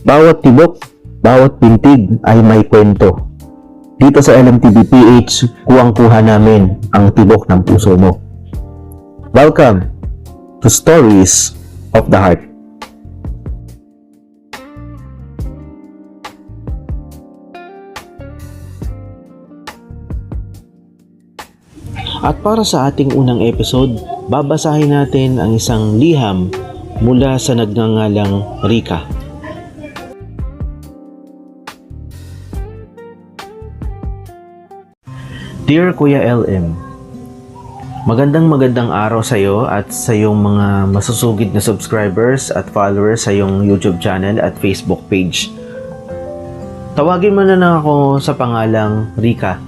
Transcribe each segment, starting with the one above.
Bawat tibok, bawat pintig ay may kwento. Dito sa LMTV-PH, kuwang-kuha namin ang tibok ng puso mo. Welcome to Stories of the Heart. At para sa ating unang episode, babasahin natin ang isang liham mula sa nagngangalang Rika. Dear Kuya LM, magandang araw sa iyo at sa iyong mga masusugid na subscribers at followers sa iyong YouTube channel at Facebook page. Tawagin mo na lang ako sa pangalang Rika.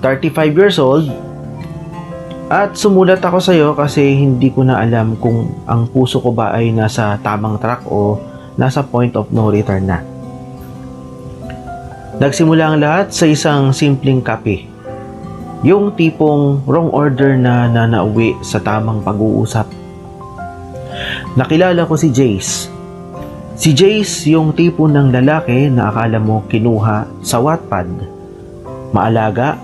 35 years old. At sumulat ako sa iyo kasi hindi ko na alam kung ang puso ko ba ay nasa tamang track o nasa point of no return na. Nagsimula ang lahat sa isang simpleng kape. Yung tipong wrong order na nanauwi sa tamang pag-uusap. Nakilala ko si Jace. Si Jace yung tipo ng lalaki na akala mo kinuha sa Wattpad. Maalaga,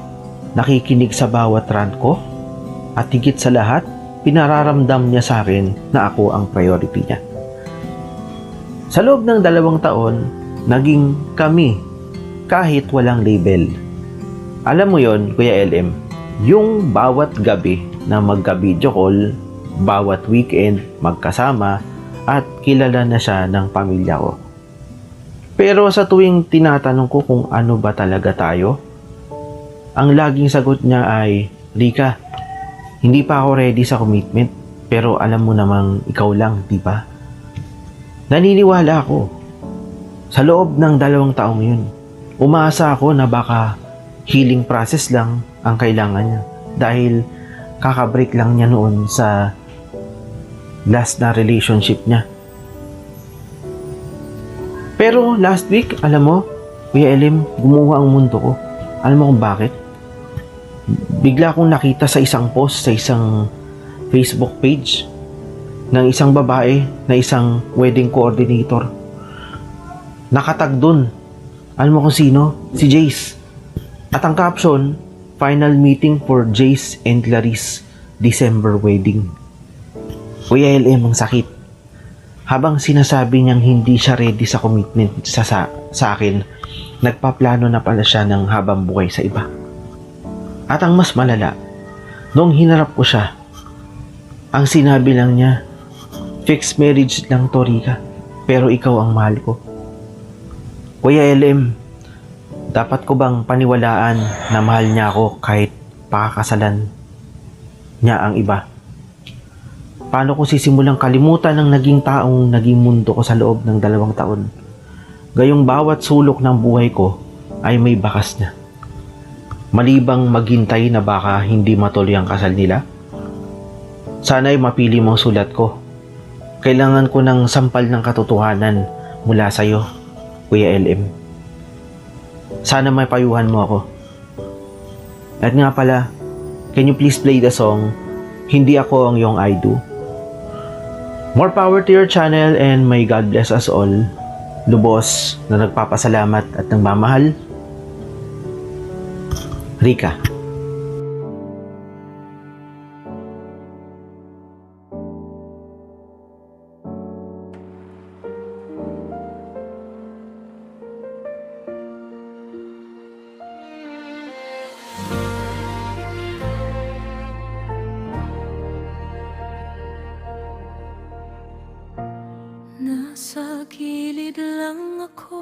nakikinig sa bawat rant ko. At higit sa lahat, pinararamdam niya sa akin na ako ang priority niya. Sa loob ng 2 taon, naging kami kahit walang label. Alam mo yon, Kuya LM, yung bawat gabi na magka-video call, bawat weekend magkasama at kilala na siya ng pamilya ko. Pero sa tuwing tinatanong ko kung ano ba talaga tayo, ang laging sagot niya ay, Rika, hindi pa ako ready sa commitment, pero alam mo namang ikaw lang, di ba? Naniniwala ako. Sa loob ng 2 taong yun, umaasa ako na baka healing process lang ang kailangan niya. Dahil kakabreak lang niya noon sa last na relationship niya. Pero last week, alam mo, Kuya Elim, gumuha ang mundo ko. Alam mo kung bakit? Bigla akong nakita sa isang post sa isang Facebook page ng isang babae na isang wedding coordinator. Nakatag dun. Alam mo kung sino? Si Jace. At ang caption, final meeting for Jace and Clarice December wedding. Kuya LM, ang sakit. Habang sinasabi niyang hindi siya ready sa commitment sa akin, nagpaplano na pala siya ng habang buhay sa iba. At ang mas malala, noong hinarap ko siya, ang sinabi lang niya, fixed marriage lang to, Rika, pero ikaw ang mahal ko. Kuya LM, dapat ko bang paniwalaan na mahal niya ako kahit pakakasalan niya ang iba? Paano ko sisimulang kalimutan ang naging taong naging mundo ko sa loob ng 2 taon? Gayong bawat sulok ng buhay ko ay may bakas na. Malibang maghintay na baka hindi matuloy ang kasal nila? Sana'y mapili mo ang sulat ko. Kailangan ko ng sampal ng katotohanan mula sa iyo, Kuya LM. Sana may payuhan mo ako. At nga pala, can you please play the song, Hindi Ako Ang Iyong I Do? More power to your channel and may God bless us all. Lubos na nagpapasalamat at nagmamahal, Rika. Nasa gilid lang ako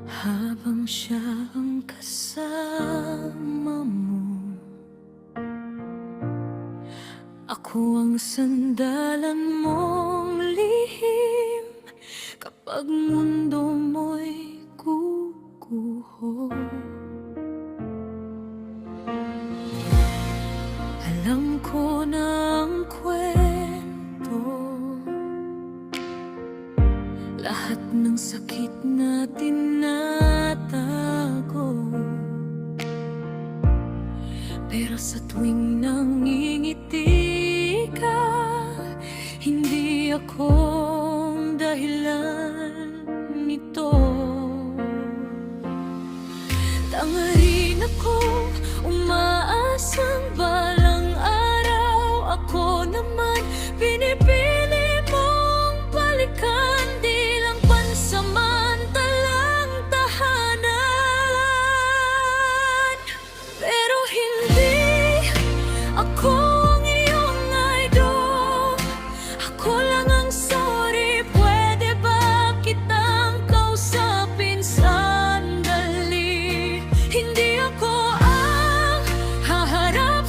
habang siya ang kasama mo. Ako ang sandalan mong lihim kapag mundo mo'y guguho. Alam ko na ang kwento, lahat ng sakit na tinatago. Pero sa tuwing nangingiti ka, hindi akong dahilan nito. Tangarin ako, umaasang balang araw. Ako naman, pinipili mong balikan. Di lang pansamantalang tahanan. Pero hindi ako ang iyong idol. Ako lang ang sorry. Pwede ba kitang kausapin sandali? Hindi ako ang haharap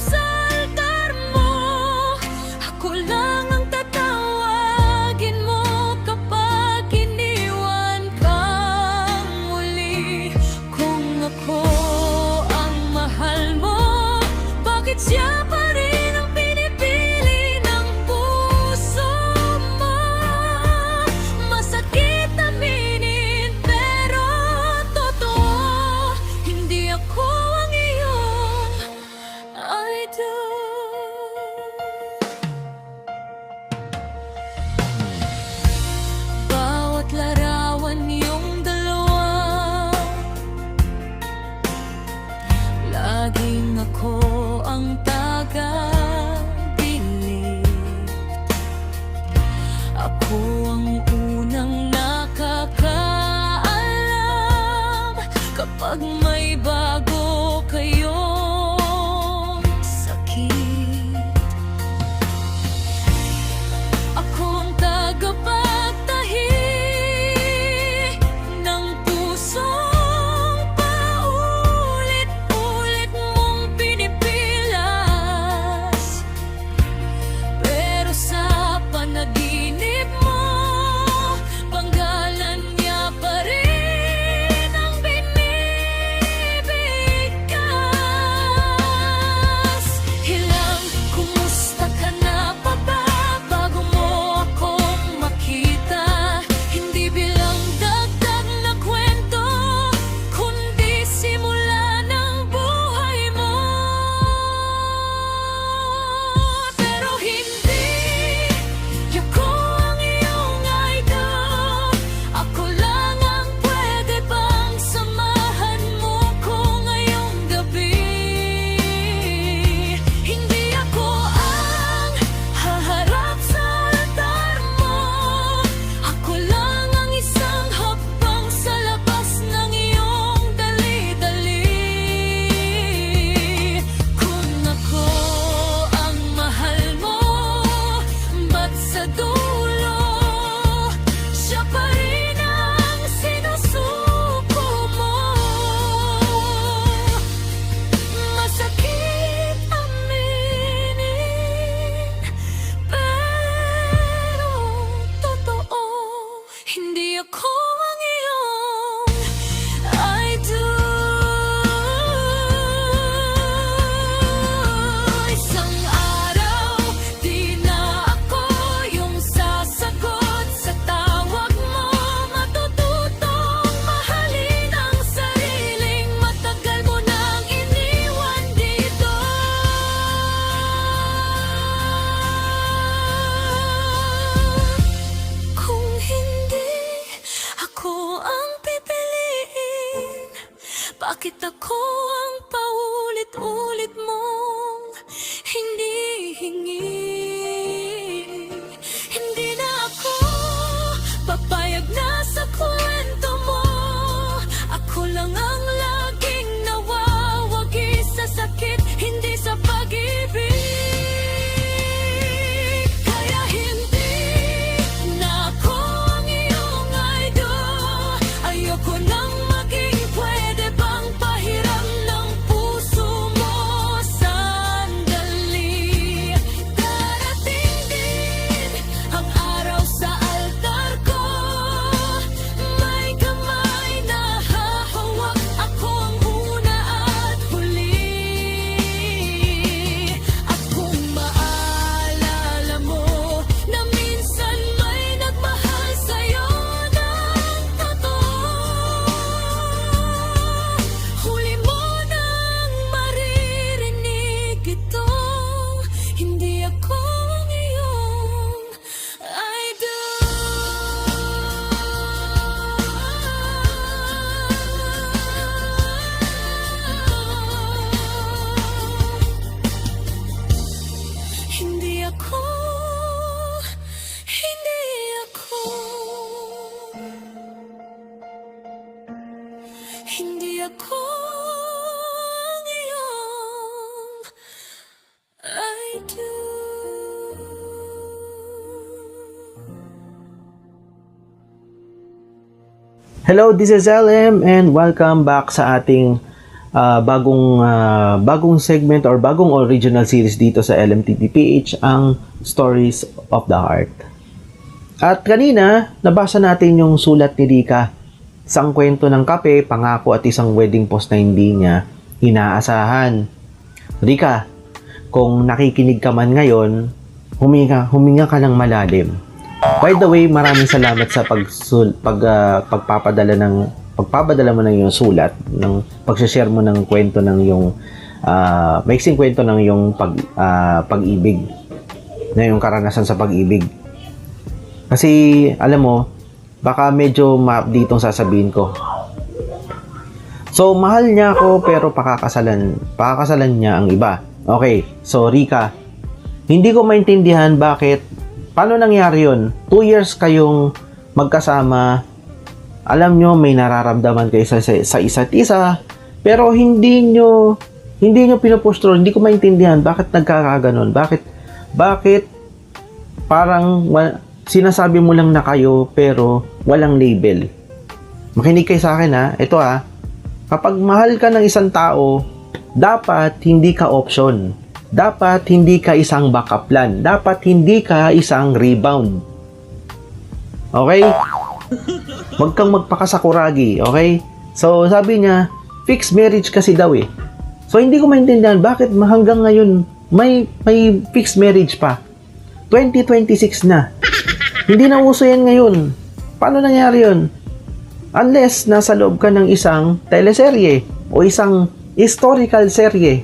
Hello, this is LM and welcome back sa ating bagong segment or bagong original series dito sa LMTPPH, ang Stories of the Heart. At kanina, nabasa natin yung sulat ni Rika. Isang kwento ng kape, pangako at isang wedding post na hindi niya inaasahan. Rika, kung nakikinig ka man ngayon, huminga ka ng malalim. By the way, maraming salamat sa pagpapadala mo ng yung sulat, ng pag-share mo ng kwento ng yung maiksing kwento ng yung pag-ibig, na yung karanasan sa pag-ibig. Kasi alam mo, baka medyo ma-update itong sasabihin ko. So, mahal niya ako pero pakakasalan niya ang iba. Okay, so Rika, hindi ko maintindihan paano nangyari yun? 2 years kayong magkasama, alam nyo may nararamdaman kayo sa isa't isa, pero hindi nyo pinupustro. Hindi ko maintindihan bakit nagkakaganon. Bakit parang sinasabi mo lang na kayo pero walang label. Makinig kayo sa akin ha. Ito ha. Kapag mahal ka ng isang tao, dapat hindi ka option. Dapat hindi ka isang backup plan. Dapat hindi ka isang rebound. Okay? Huwag kang magpakasakuragi. Okay? So, sabi niya, fixed marriage kasi daw eh. So, hindi ko maintindihan bakit hanggang ngayon may fixed marriage pa. 2026 na. Hindi na uso yan ngayon. Paano nangyari yun? Unless nasa loob ka ng isang teleserye o isang historical serye.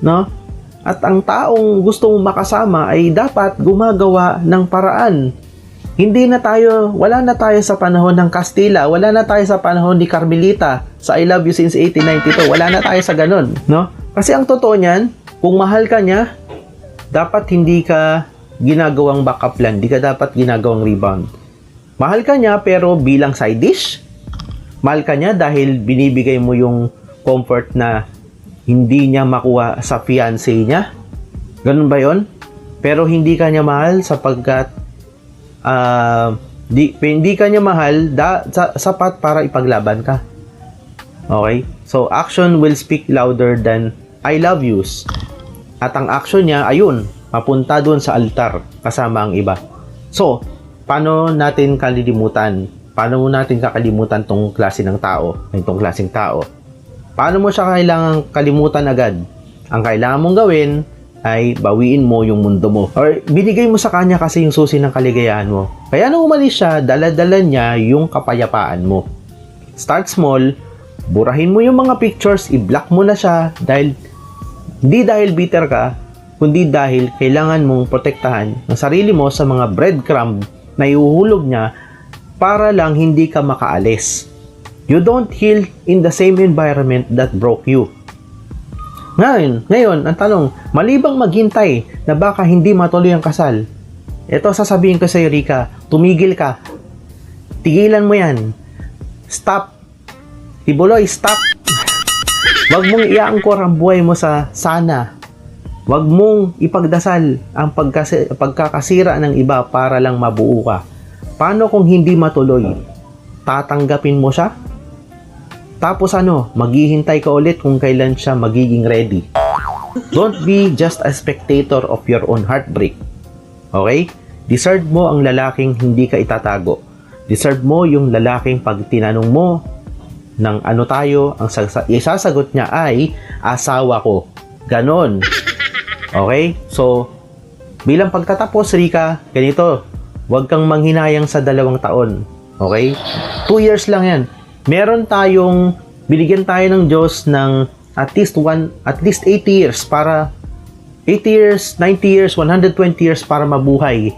No? At ang taong gusto mong makasama ay dapat gumagawa ng paraan. Wala na tayo sa panahon ng Kastila, wala na tayo sa panahon ni Carmelita sa I Love You Since 1892, wala na tayo sa ganun, no? Kasi ang totoo niyan, kung mahal ka niya, dapat hindi ka ginagawang backup plan, hindi ka dapat ginagawang rebound. Mahal ka niya pero bilang side dish? Mahal ka niya dahil binibigay mo yung comfort na hindi niya makuha sa fiancé niya? Ganun ba yon? Pero hindi ka niya mahal sapagkat hindi ka niya mahal sapat para ipaglaban ka. Okay? So, action will speak louder than I love yous. At ang action niya, ayun, mapunta doon sa altar kasama ang iba. So, paano natin kalilimutan? Paano natin kakalimutan tong klase ng tao, itong klaseng tao? Paano mo siya kailangang kalimutan agad? Ang kailangan mong gawin ay bawiin mo yung mundo mo. Or binigay mo sa kanya kasi yung susi ng kaligayahan mo. Kaya nung umalis siya, dala-dala niya yung kapayapaan mo. Start small, burahin mo yung mga pictures, i-block mo na siya hindi dahil bitter ka, kundi dahil kailangan mong protektahan ang sarili mo sa mga breadcrumb na ihuhulog niya para lang hindi ka makaalis. You don't heal in the same environment that broke you. Ngayon, ang tanong, malibang maghintay na baka hindi matuloy ang kasal, ito sasabihin ko sa iyo, Rika, tumigil ka. Tigilan mo yan. Stop. Tibuloy, stop. Huwag mong iaangkor ang buhay mo sa sana. Huwag mong ipagdasal ang pagkakasira ng iba para lang mabuo ka. Paano kung hindi matuloy? Tatanggapin mo siya? Tapos maghihintay ka ulit kung kailan siya magiging ready. Don't be just a spectator of your own heartbreak. Okay? Deserve mo ang lalaking hindi ka itatago. Deserve mo yung lalaking pag tinanong mo ng ano tayo, ang isasagot niya ay asawa ko. Ganon. Okay? So, bilang pagtatapos, Rika, ganito, huwag kang manghinayang sa 2 taon. Okay? 2 years lang yan. Binigyan tayo ng Diyos ng at least 80 years para 80 years, 90 years, 120 years para mabuhay.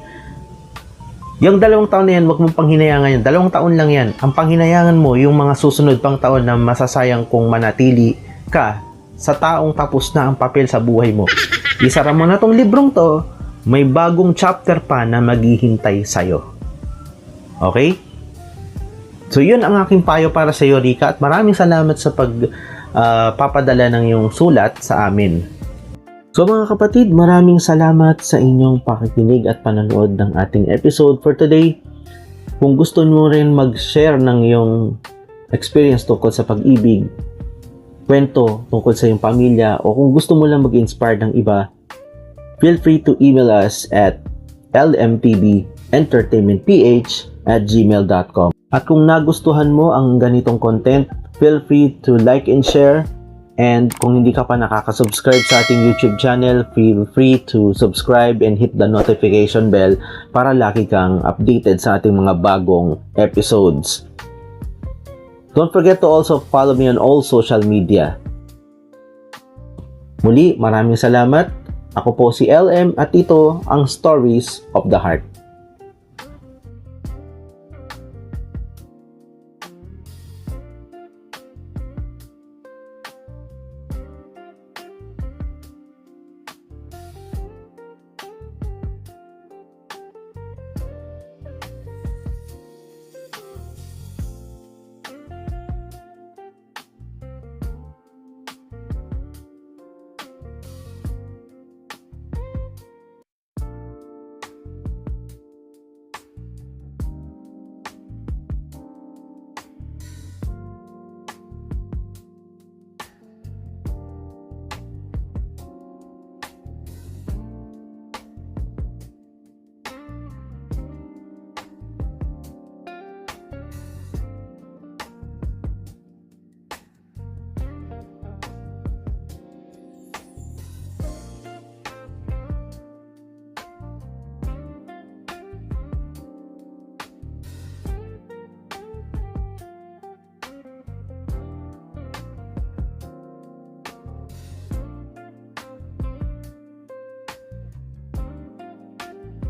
Yung 2 taon na yan, huwag mong panghinayangan yan. 2 taon lang yan. Ang panghinayangan mo, yung mga susunod pang taon na masasayang kung manatili ka sa taong tapos na ang papel sa buhay mo. Isara mo na tong librong to, may bagong chapter pa na maghihintay sa'yo. Okay? So, yun ang aking payo para sa iyo, Rika, at maraming salamat sa pagpapadala ng iyong sulat sa amin. So, mga kapatid, maraming salamat sa inyong pakikinig at panonood ng ating episode for today. Kung gusto mo rin mag-share ng iyong experience tungkol sa pag-ibig, kwento tungkol sa iyong pamilya, o kung gusto mo lang mag-inspire ng iba, feel free to email us at lmpbentertainmentph@gmail.com. At kung nagustuhan mo ang ganitong content, feel free to like and share. And kung hindi ka pa nakaka-subscribe sa ating YouTube channel, feel free to subscribe and hit the notification bell para lagi kang updated sa ating mga bagong episodes. Don't forget to also follow me on all social media. Muli, maraming salamat. Ako po si LM at ito ang Stories of the Heart.